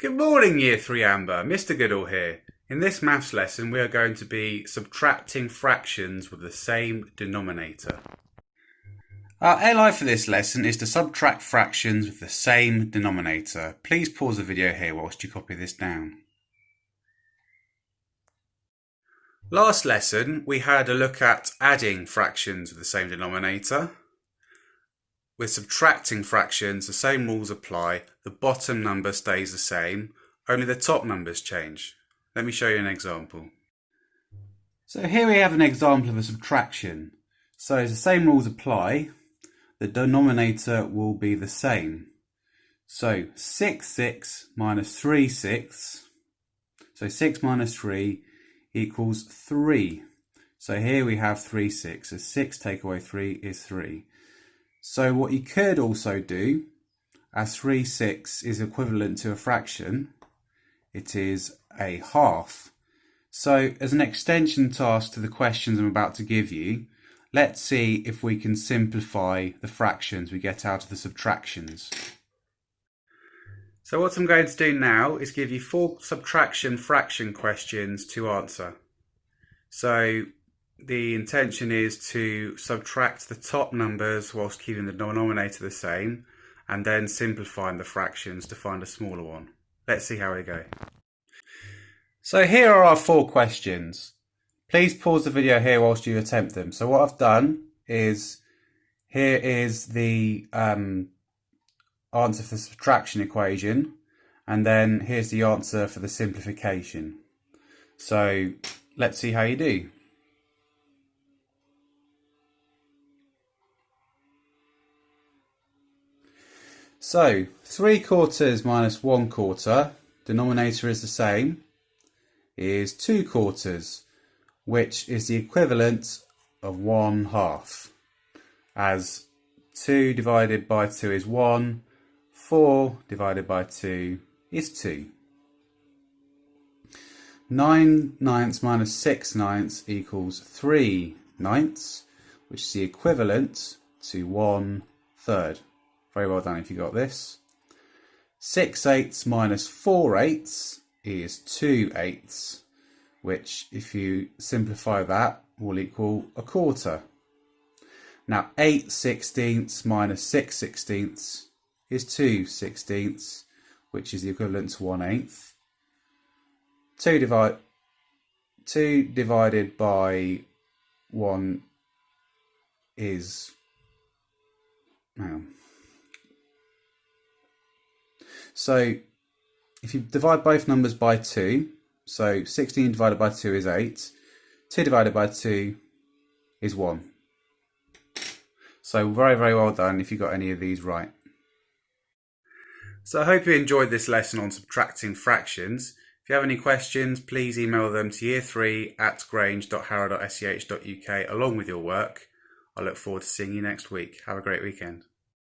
Good morning, Year 3 Amber. Mr. Goodall here. In this maths lesson, we are going to be subtracting fractions with the same denominator. Our LI for this lesson is to subtract fractions with the same denominator. Please pause the video here whilst you copy this down. Last lesson, we had a look at adding fractions with the same denominator. With subtracting fractions, the same rules apply. The bottom number stays the same, only the top numbers change. Let me show you an example. So here we have an example of a subtraction. So as the same rules apply, the denominator will be the same. So 6 minus 3 6. So 6 minus 3 equals 3. So here we have 3 6. So 6 take away 3 is 3. So what you could also do, as 3 6 is equivalent to a fraction, it is a half. So as an extension task to the questions I'm about to give you, let's see if we can simplify the fractions we get out of the subtractions. So what I'm going to do now is give you 4 subtraction fraction questions to answer. So the intention is to subtract the top numbers whilst keeping the denominator the same, and then simplifying the fractions to find a smaller one. Let's see how we go. So here are our 4 questions. Please pause the video here whilst you attempt them. So what I've done is, here is the answer for the subtraction equation, and then here's the answer for the simplification. So let's see how you do. So 3/4 minus 1/4, denominator is the same, is 2/4, which is the equivalent of 1/2. As 2 divided by 2 is 1, 4 divided by 2 is 2. 9/9 minus 6/9 equals 3/9, which is the equivalent to 1/3. Very well done if you got this. 6/8 minus 4/8 is 2/8, which if you simplify that will equal 1/4. Now 8/16 minus 6/16 is 2/16, which is the equivalent to 1/8. 2 divided by 1 is... So if you divide both numbers by 2, so 16 divided by 2 is 8, 2 divided by 2 is 1. So very, very well done if you got any of these right. So I hope you enjoyed this lesson on subtracting fractions. If you have any questions, please email them to year3@grange.harrow.sch.uk along with your work. I look forward to seeing you next week. Have a great weekend.